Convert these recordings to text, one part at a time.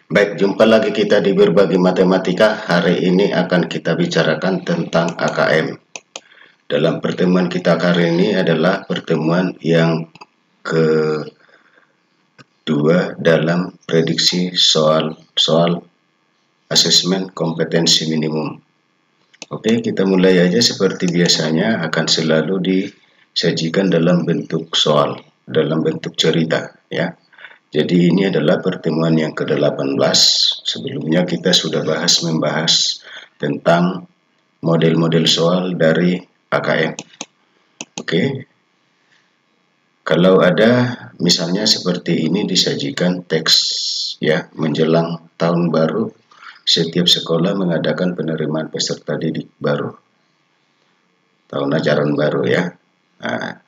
Baik, jumpa lagi kita di Berbagi Matematika. Hari ini akan kita bicarakan tentang AKM. Dalam pertemuan kita kali ini adalah pertemuan yang kedua dalam prediksi soal asesmen kompetensi minimum. Oke, kita mulai aja. Seperti biasanya akan selalu disajikan dalam bentuk soal, dalam bentuk cerita, ya. Jadi ini adalah pertemuan yang ke-18. Sebelumnya kita sudah membahas tentang model-model soal dari AKM. Oke. Kalau ada misalnya seperti ini disajikan teks, ya, menjelang tahun baru, setiap sekolah mengadakan penerimaan peserta didik baru. Tahun ajaran baru, ya. Nah,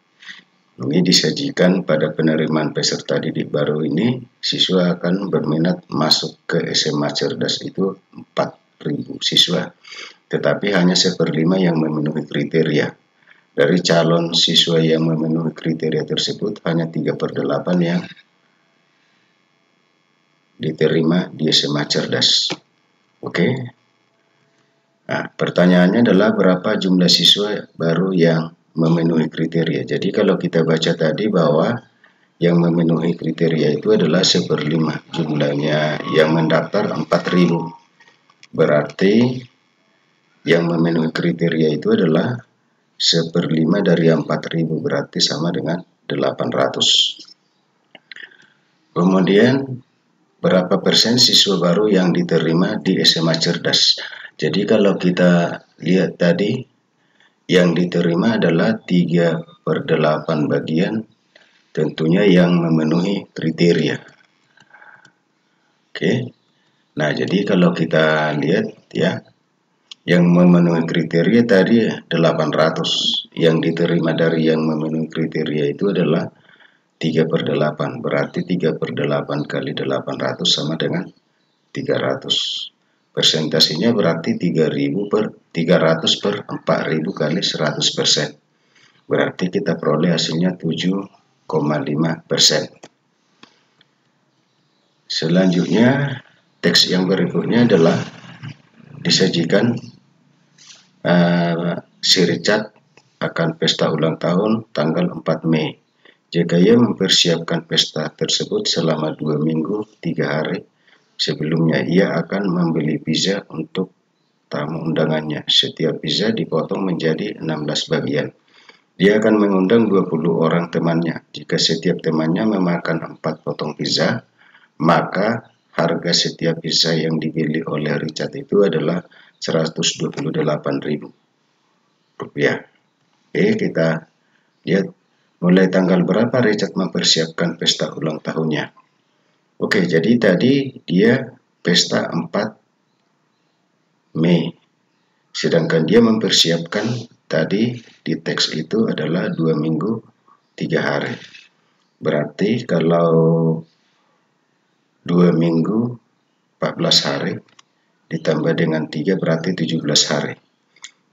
ini disajikan pada penerimaan peserta didik baru ini, siswa akan berminat masuk ke SMA Cerdas itu 4.000 siswa. Tetapi hanya 1/5 yang memenuhi kriteria. Dari calon siswa yang memenuhi kriteria tersebut, hanya 3/8 yang diterima di SMA Cerdas. Oke. Nah, pertanyaannya adalah berapa jumlah siswa baru yang memenuhi kriteria. Jadi kalau kita baca tadi bahwa yang memenuhi kriteria itu adalah 1/5, jumlahnya yang mendaftar 4.000. Berarti yang memenuhi kriteria itu adalah 1/5 dari 4.000, berarti sama dengan 800. Kemudian berapa persen siswa baru yang diterima di SMA Cerdas. Jadi kalau kita lihat tadi, yang diterima adalah 3/8 bagian, tentunya yang memenuhi kriteria. Oke. Nah, jadi kalau kita lihat, ya, yang memenuhi kriteria tadi 800, yang diterima dari yang memenuhi kriteria itu adalah 3/8, berarti 3/8 kali 800 sama dengan 300. Persentasenya berarti 300 per 4.000 kali 100%. Berarti kita peroleh hasilnya 7,5%. Selanjutnya, teks yang berikutnya adalah disajikan si Richard akan pesta ulang tahun tanggal 4 Mei. Jika ia mempersiapkan pesta tersebut selama 2 minggu 3 hari sebelumnya, ia akan membeli pizza untuk tamu undangannya. Setiap pizza dipotong menjadi 16 bagian. Dia akan mengundang 20 orang temannya. Jika setiap temannya memakan 4 potong pizza, maka harga setiap pizza yang dibeli oleh Richard itu adalah Rp128.000. Oke, kita lihat mulai tanggal berapa Richard mempersiapkan pesta ulang tahunnya. Oke, jadi tadi dia pesta 4 Mei. Sedangkan dia mempersiapkan tadi di teks itu adalah 2 minggu 3 hari. Berarti kalau 2 minggu 14 hari ditambah dengan 3 berarti 17 hari.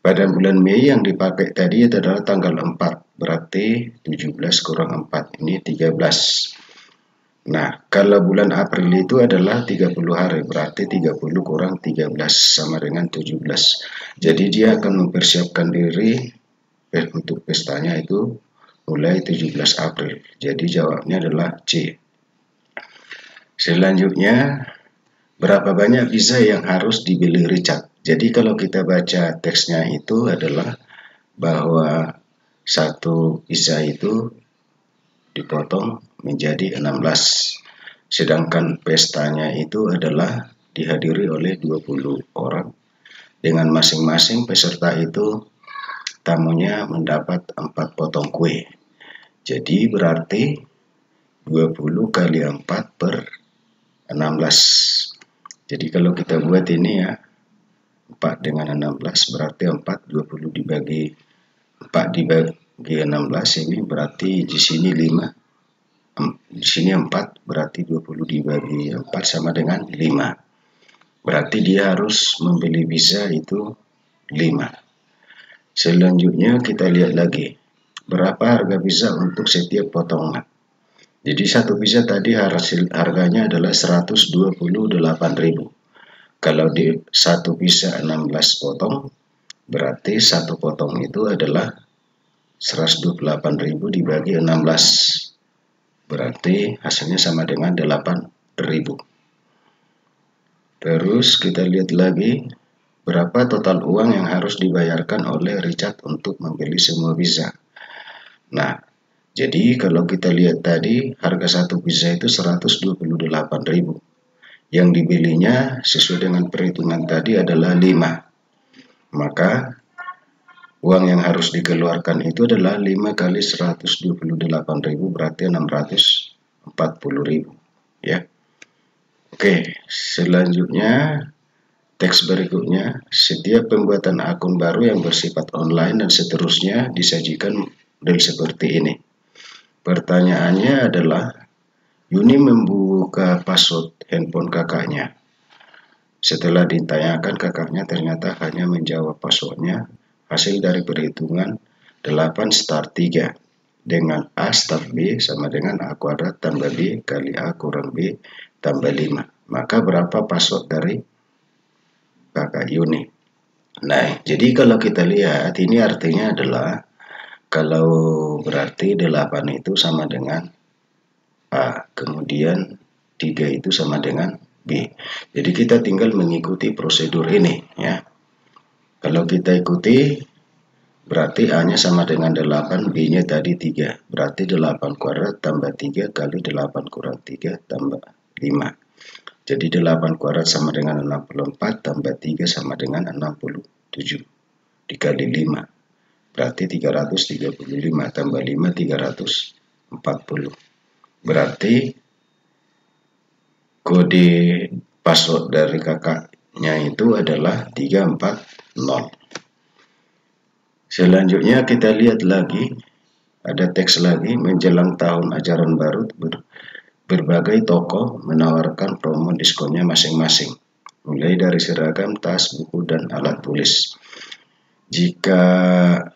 Pada bulan Mei yang dipakai tadi adalah tanggal 4, berarti 17 kurang 4, ini 13. Nah, kalau bulan April itu adalah 30 hari, berarti 30 kurang 13 sama dengan 17. Jadi dia akan mempersiapkan diri untuk pestanya itu mulai 17 April. Jadi jawabnya adalah C. Selanjutnya, berapa banyak pizza yang harus dibeli Richard? Jadi kalau kita baca teksnya itu adalah bahwa satu pizza itu dipotong menjadi 16. Sedangkan pestanya itu adalah dihadiri oleh 20 orang. Dengan masing-masing peserta itu tamunya mendapat 4 potong kue. Jadi berarti 20 kali 4 per 16. Jadi kalau kita buat ini, ya, 4 dengan 16 berarti 4, 20 dibagi 4 dibagi 16, ini berarti di sini 5. Di sini 4, berarti 20 dibagi 4 sama dengan 5. Berarti dia harus membeli pizza itu 5. Selanjutnya kita lihat lagi, berapa harga pizza untuk setiap potongan. Jadi satu pizza tadi harganya adalah 128.000. Kalau di satu pizza 16 potong, berarti satu potong itu adalah 128.000 dibagi 16. Berarti hasilnya sama dengan 8.000. Terus kita lihat lagi berapa total uang yang harus dibayarkan oleh Richard untuk membeli semua pizza. Nah, jadi kalau kita lihat tadi harga satu pizza itu 128.000. Yang dibelinya sesuai dengan perhitungan tadi adalah 5. Maka uang yang harus dikeluarkan itu adalah 5 kali 128.000 berarti 640.000 ya. Oke, selanjutnya teks berikutnya, setiap pembuatan akun baru yang bersifat online dan seterusnya disajikan model seperti ini. Pertanyaannya adalah, Yuni membuka password handphone kakaknya. Setelah ditanyakan kakaknya ternyata hanya menjawab passwordnya. Hasil dari perhitungan 8 start 3 dengan A start B sama dengan A kuadrat tambah B kali A kurang B tambah 5. Maka berapa password dari kakak Yuni? Nah, jadi kalau kita lihat ini artinya adalah kalau berarti 8 itu sama dengan A, kemudian 3 itu sama dengan B. Jadi kita tinggal mengikuti prosedur ini ya. Kalau kita ikuti berarti A-nya sama dengan 8, B-nya tadi 3. Berarti 8 kuadrat tambah 3 kali 8 kurang 3 tambah 5. Jadi 8 kuadrat sama dengan 64 tambah 3 sama dengan 67. Dikali 5. Berarti 335 tambah 5 340. Berarti kode password dari kakaknya itu adalah 340. Selanjutnya kita lihat lagi, ada teks lagi, menjelang tahun ajaran baru berbagai toko menawarkan promo diskonnya masing-masing, mulai dari seragam, tas, buku, dan alat tulis. Jika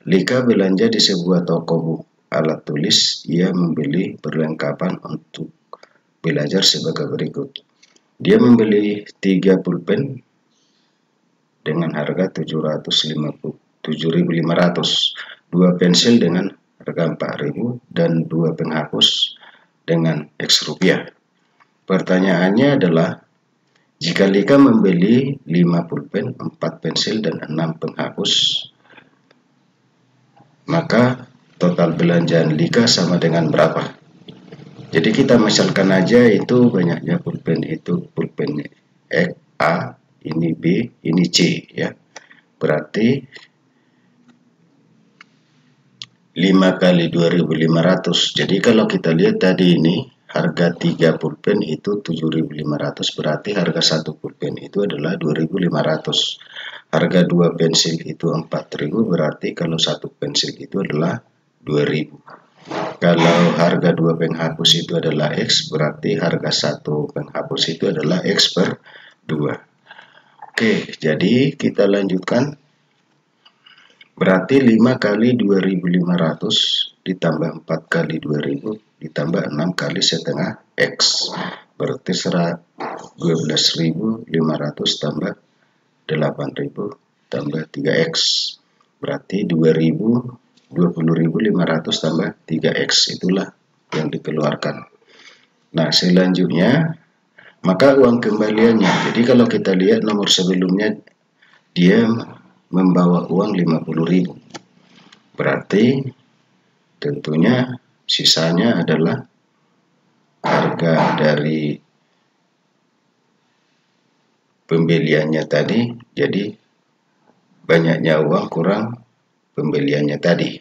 Lika belanja di sebuah toko alat tulis, ia membeli perlengkapan untuk belajar sebagai berikut. Dia membeli 3 pulpen dengan harga 7.500, 2 pensil dengan harga 4.000, dan 2 penghapus dengan X rupiah. Pertanyaannya adalah, jika Lika membeli 5 pulpen, 4 pensil, dan 6 penghapus, maka total belanjaan Lika sama dengan berapa? Jadi kita misalkan aja itu banyaknya pulpen itu pulpen X, A, ini B, ini C ya. Berarti 5 kali 2.500. Jadi kalau kita lihat tadi ini harga 3 pulpen itu 7.500, berarti harga 1 pulpen itu adalah 2.500. Harga 2 pensil itu 4.000, berarti kalau 1 pensil itu adalah 2.000. Kalau harga 2 penghapus itu adalah X, berarti harga 1 penghapus itu adalah X per 2. Oke, jadi kita lanjutkan. Berarti 5 kali 2.500 ditambah 4 kali 2.000 ditambah 6 kali setengah X. Berarti 12.500 tambah 8.000 tambah 3X. Berarti 20.500 tambah 3X, itulah yang dikeluarkan. Nah, selanjutnya maka uang kembaliannya. Jadi kalau kita lihat nomor sebelumnya dia membawa uang 50.000. Berarti tentunya sisanya adalah harga dari pembeliannya tadi, jadi banyaknya uang kurang pembeliannya tadi.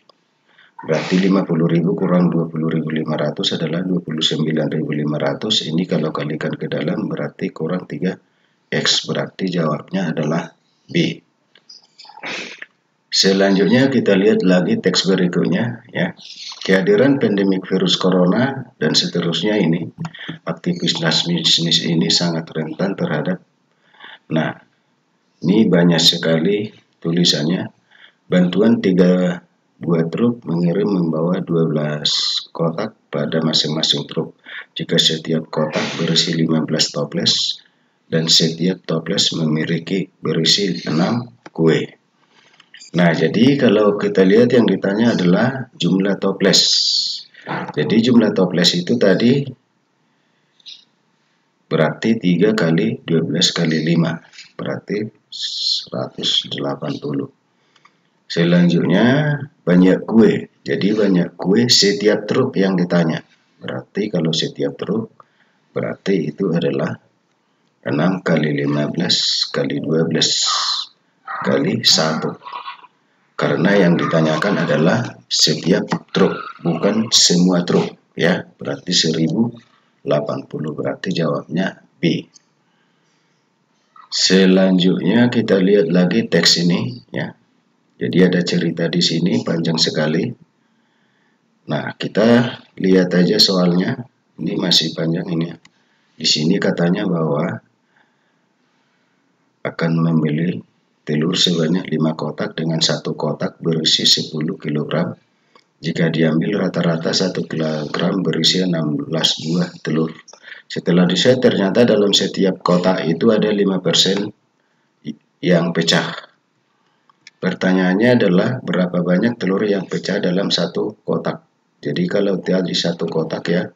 Berarti 50.000 kurang 20.500 adalah 29.500. Ini kalau kalikan ke dalam berarti kurang 3X. Berarti jawabnya adalah B. Selanjutnya kita lihat lagi teks berikutnya ya. Kehadiran pandemik virus corona dan seterusnya ini, aktivitas bisnis ini sangat rentan terhadap. Nah, ini banyak sekali tulisannya. Bantuan 3 buah truk mengirim membawa 12 kotak pada masing-masing truk. jika setiap kotak berisi 15 toples dan setiap toples memiliki berisi 6 kue. Nah, jadi kalau kita lihat yang ditanya adalah jumlah toples. Jadi jumlah toples itu tadi berarti 3 kali 12 kali 5, berarti 180. Selanjutnya banyak kue. Jadi banyak kue setiap truk yang ditanya. Berarti kalau setiap truk, berarti itu adalah 6 kali 15 kali 12 kali 1. Karena yang ditanyakan adalah setiap truk, bukan semua truk, ya. Berarti 1080, berarti jawabnya B. Selanjutnya kita lihat lagi teks ini, ya. Jadi ada cerita di sini panjang sekali. Nah, kita lihat aja soalnya. Ini masih panjang ini. Di sini katanya bahwa akan membeli telur sebanyak 5 kotak dengan 1 kotak berisi 10 kg. Jika diambil rata-rata 1 kg berisi 16 buah telur. Setelah diset, ternyata dalam setiap kotak itu ada 5% yang pecah. Pertanyaannya adalah berapa banyak telur yang pecah dalam 1 kotak. Jadi kalau tadi 1 kotak, ya,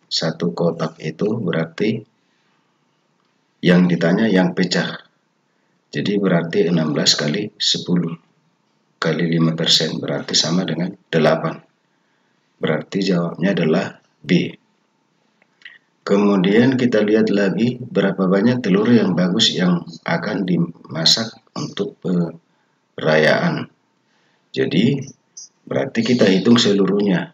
1 kotak itu berarti yang ditanya yang pecah. Jadi berarti 16 kali 10 kali 5% berarti sama dengan 8. Berarti jawabnya adalah B. Kemudian kita lihat lagi berapa banyak telur yang bagus yang akan dimasak untuk perayaan. Jadi berarti kita hitung seluruhnya.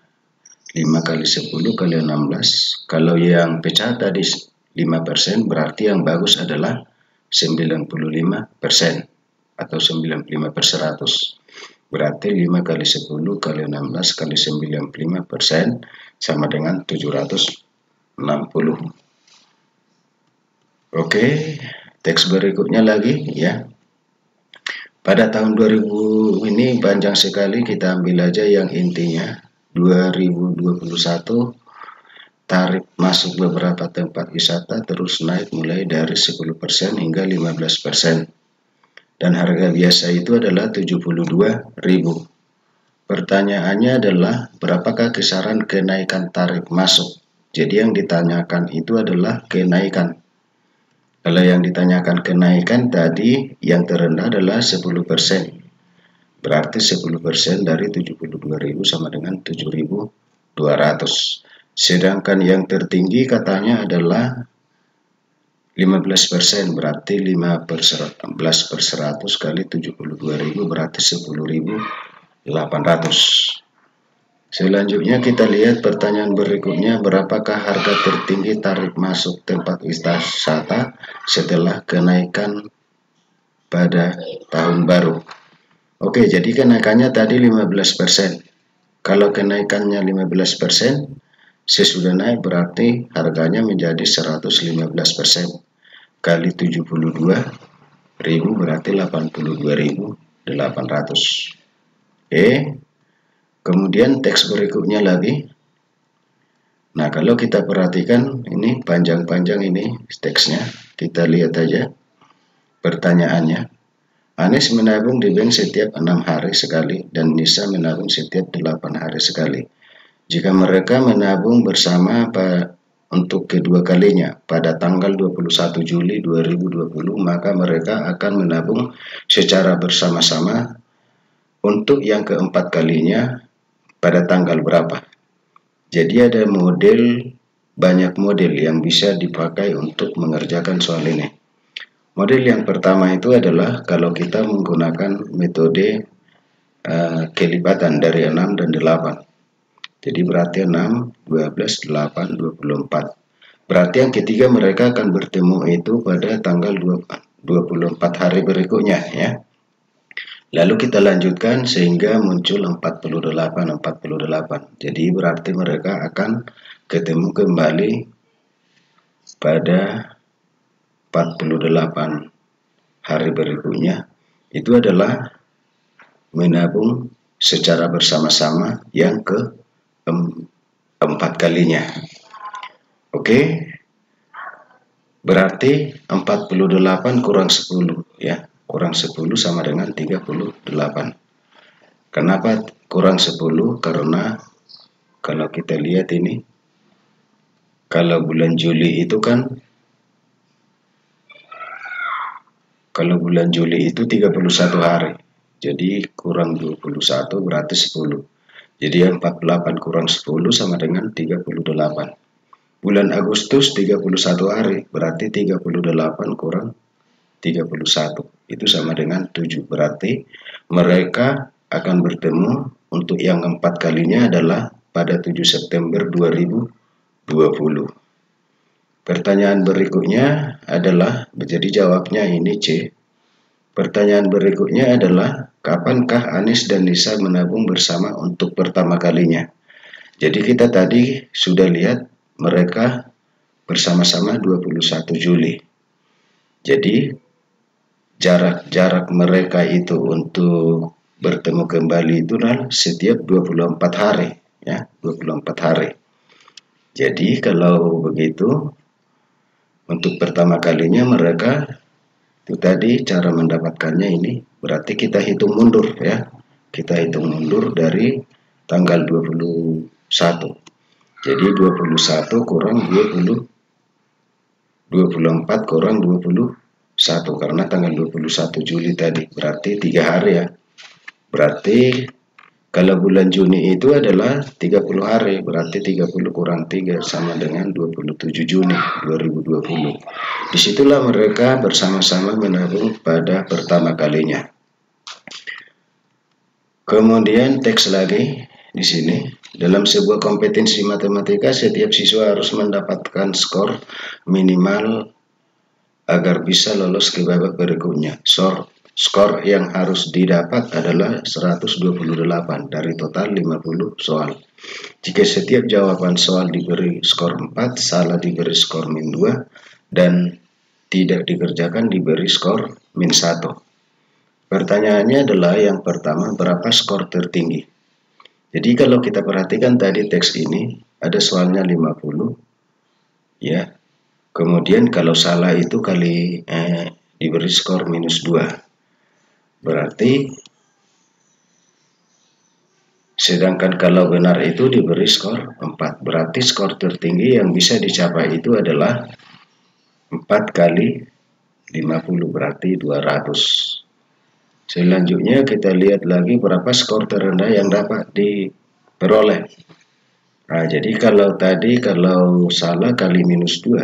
5 kali 10 kali 16. Kalau yang pecah tadi 5%, berarti yang bagus adalah 95% atau 95/100. Berarti 5 kali 10 kali 16 kali 95% sama dengan 760. Oke, teks berikutnya lagi, ya. Pada tahun 2000 ini panjang sekali, kita ambil aja yang intinya. 2021 tarif masuk beberapa tempat wisata terus naik mulai dari 10% hingga 15%. Dan harga biasa itu adalah 72.000. Pertanyaannya adalah berapakah kisaran kenaikan tarif masuk? Jadi yang ditanyakan itu adalah kenaikan. Kalau yang ditanyakan kenaikan tadi yang terendah adalah 10%. Berarti 10% dari 72.000 sama dengan 7.200. Sedangkan yang tertinggi katanya adalah 15%, berarti 15/100 kali 72.000 berarti 10.800. Selanjutnya kita lihat pertanyaan berikutnya, berapakah harga tertinggi tarif masuk tempat wisata setelah kenaikan pada tahun baru? Oke, jadi kenaikannya tadi 15%. Kalau kenaikannya 15%, sesudah naik berarti harganya menjadi 115%. Kali 72.000 berarti 82.800. Oke. Kemudian teks berikutnya lagi. Nah, kalau kita perhatikan ini panjang-panjang ini teksnya. Kita lihat aja pertanyaannya. Anis menabung di bank setiap 6 hari sekali dan Nisa menabung setiap 8 hari sekali. Jika mereka menabung bersama untuk kedua kalinya pada tanggal 21 Juli 2020, maka mereka akan menabung secara bersama-sama untuk yang keempat kalinya pada tanggal berapa? Jadi ada banyak model yang bisa dipakai untuk mengerjakan soal ini. Model yang pertama itu adalah kalau kita menggunakan metode kelipatan dari 6 dan 8. Jadi berarti 6, 12, 8, 24. Berarti yang ketiga mereka akan bertemu itu pada tanggal 24 hari berikutnya, ya. Lalu kita lanjutkan sehingga muncul 48. Jadi berarti mereka akan ketemu kembali pada 48 hari berikutnya. Itu adalah menabung secara bersama-sama yang keempat kalinya. Oke, berarti 48 kurang 10 ya. Kurang 10 sama dengan 38. Kenapa kurang 10? Karena kalau kita lihat ini, kalau bulan Juli itu kan, kalau bulan Juli itu 31 hari. Jadi kurang 21 berarti 10. Jadi 48 kurang 10 sama dengan 38. Bulan Agustus 31 hari, berarti 38 kurang 31. Itu sama dengan 7. Berarti mereka akan bertemu untuk yang keempat kalinya adalah pada 7 September 2020. Pertanyaan berikutnya adalah, jadi jawabnya ini C. Pertanyaan berikutnya adalah, kapankah Anis dan Lisa menabung bersama untuk pertama kalinya? Jadi kita tadi sudah lihat mereka bersama-sama 21 Juli. Jadi jarak mereka itu untuk bertemu kembali itu adalah setiap 24 hari ya, 24 hari. Jadi kalau begitu untuk pertama kalinya mereka itu tadi cara mendapatkannya ini berarti kita hitung mundur ya. Kita hitung mundur dari tanggal 21. Jadi 21 kurang 20, 24 kurang 21 karena tanggal 21 Juli tadi berarti 3 hari ya. Berarti kalau bulan Juni itu adalah 30 hari, berarti 30 kurang 3 sama dengan 27 Juni 2020. Disitulah mereka bersama-sama menabung pada pertama kalinya. Kemudian teks lagi di sini. Dalam sebuah kompetensi matematika, setiap siswa harus mendapatkan skor minimal agar bisa lolos ke babak berikutnya. Skor yang harus didapat adalah 128 dari total 50 soal. Jika setiap jawaban soal diberi skor 4, salah diberi skor min 2, dan tidak dikerjakan diberi skor min 1. Pertanyaannya adalah yang pertama, berapa skor tertinggi? Jadi kalau kita perhatikan tadi teks ini, ada soalnya 50, ya. Kemudian kalau salah itu diberi skor minus 2. Berarti sedangkan kalau benar itu diberi skor 4. Berarti skor tertinggi yang bisa dicapai itu adalah 4 kali 50 berarti 200. Selanjutnya kita lihat lagi berapa skor terendah yang dapat diperoleh. Nah, jadi kalau salah kali minus 2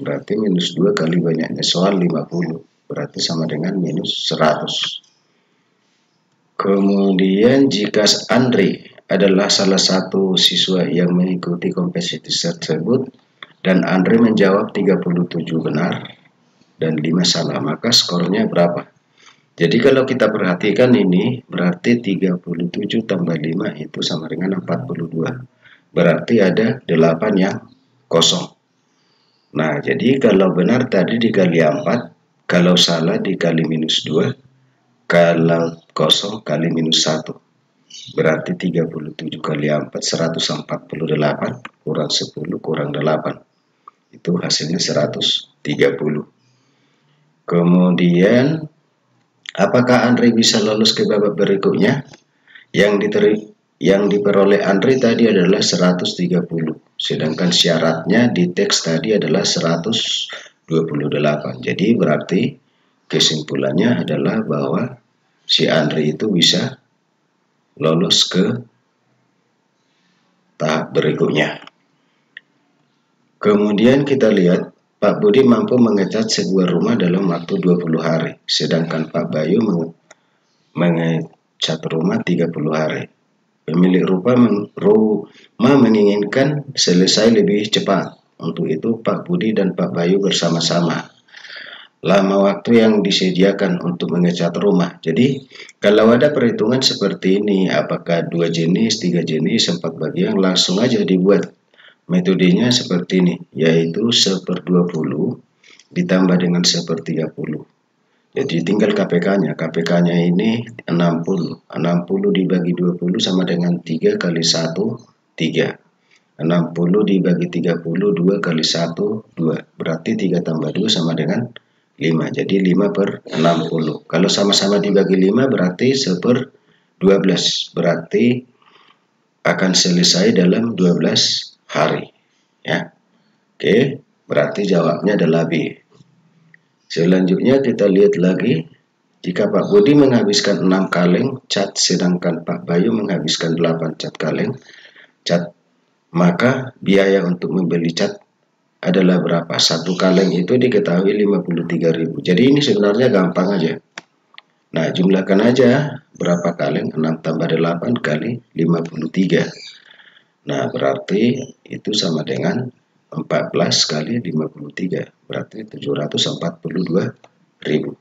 berarti minus 2 kali banyaknya soal 50. Berarti sama dengan minus 100. Kemudian jika Andri adalah salah satu siswa yang mengikuti kompetisi tersebut dan Andri menjawab 37 benar dan 5 salah, maka skornya berapa? Jadi kalau kita perhatikan ini berarti 37 tambah 5 itu sama dengan 42. Berarti ada 8 yang kosong. Nah, jadi kalau benar tadi dikali 4, kalau salah dikali minus 2, kalau kosong kali minus 1. Berarti 37 kali 4, 148 kurang 10 kurang 8. Itu hasilnya 130. Kemudian, apakah Andri bisa lolos ke babak berikutnya? Yang diperoleh Andri tadi adalah 130. Sedangkan syaratnya di teks tadi adalah 128. Jadi berarti kesimpulannya adalah bahwa si Andri itu bisa lolos ke tahap berikutnya. Kemudian kita lihat Pak Budi mampu mengecat sebuah rumah dalam waktu 20 hari, sedangkan Pak Bayu mengecat rumah 30 hari. Pemilik rumah menginginkan selesai lebih cepat. Untuk itu Pak Budi dan Pak Bayu bersama-sama. Lama waktu yang disediakan untuk mengecat rumah. Jadi kalau ada perhitungan seperti ini, apakah 2 jenis, 3 jenis, 4 bagian, langsung aja dibuat. Metodenya seperti ini, yaitu 1/20 ditambah dengan 1/30. Jadi tinggal KPK-nya. KPK-nya ini 60. 60 dibagi 20 sama dengan 3 kali 1, 3. 60 dibagi 30, 2 kali 1, 2. Berarti 3 tambah 2 sama dengan 5. Jadi 5 per 60. Kalau sama-sama dibagi 5 berarti 1/12. Berarti akan selesai dalam 12 hari. Ya. Oke, berarti jawabnya adalah B. Selanjutnya kita lihat lagi. Jika Pak Budi menghabiskan 6 kaleng cat, sedangkan Pak Bayu menghabiskan 8 cat kaleng cat, maka biaya untuk membeli cat adalah berapa? Satu kaleng itu diketahui 53.000. Jadi ini sebenarnya gampang aja. Nah, jumlahkan aja berapa kaleng, 6 tambah 8 kali 53. Nah, berarti itu sama dengan 14 kali 53. Berarti 742.000.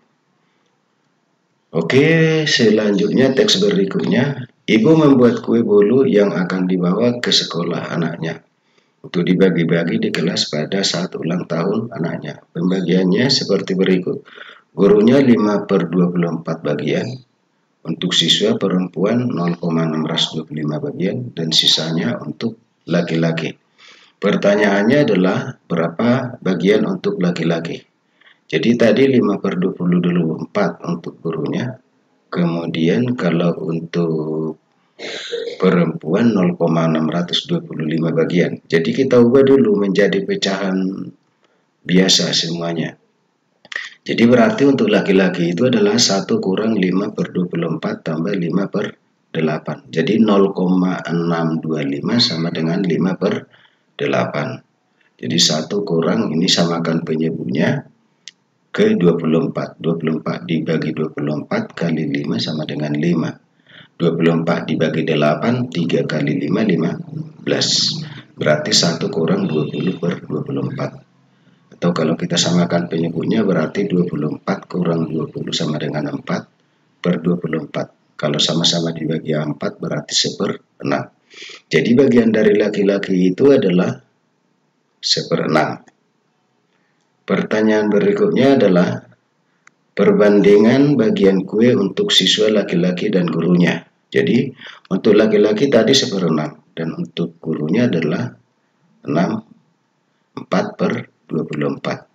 Oke, selanjutnya teks berikutnya. Ibu membuat kue bolu yang akan dibawa ke sekolah anaknya untuk dibagi-bagi di kelas pada saat ulang tahun anaknya. Pembagiannya seperti berikut. Gurunya 5/24 bagian. Untuk siswa perempuan 0,625 bagian dan sisanya untuk laki-laki. Pertanyaannya adalah berapa bagian untuk laki-laki? Jadi tadi 5/24 untuk gurunya. Kemudian kalau untuk perempuan 0,625 bagian. Jadi kita ubah dulu menjadi pecahan biasa semuanya. Jadi berarti untuk laki-laki itu adalah 1 kurang 5/24 tambah 5/8. Jadi 0,625 sama dengan 5/8. Jadi 1 kurang, ini samakan penyebutnya ke 24. 24 dibagi 24 kali 5 sama dengan 5. 24 dibagi 8, 3 kali 5, 15. Berarti 1 kurang 20/24. Atau kalau kita samakan penyebutnya berarti 24 kurang 20 sama dengan 4/24. Kalau sama-sama dibagi 4 berarti 1/6. Jadi bagian dari laki-laki itu adalah 1/6. Pertanyaan berikutnya adalah perbandingan bagian kue untuk siswa laki-laki dan gurunya. Jadi untuk laki-laki tadi 1/6 dan untuk gurunya adalah 4/24.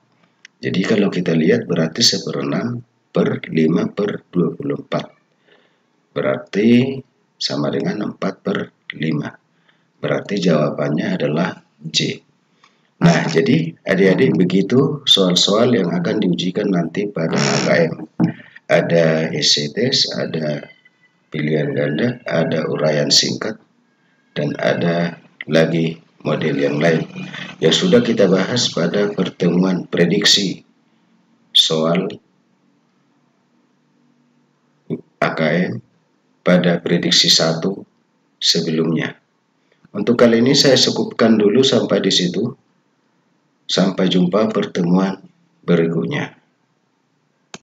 Jadi kalau kita lihat berarti 1/6 per 5/24. Berarti sama dengan 4/5. Berarti jawabannya adalah J. Nah, jadi adik-adik begitu soal-soal yang akan diujikan nanti pada HKM. Ada essay test, ada pilihan ganda, ada uraian singkat, dan ada lagi model yang lain yang sudah kita bahas pada pertemuan prediksi soal HKM pada prediksi 1 sebelumnya. Untuk kali ini saya cukupkan dulu sampai di situ. Sampai jumpa pertemuan berikutnya.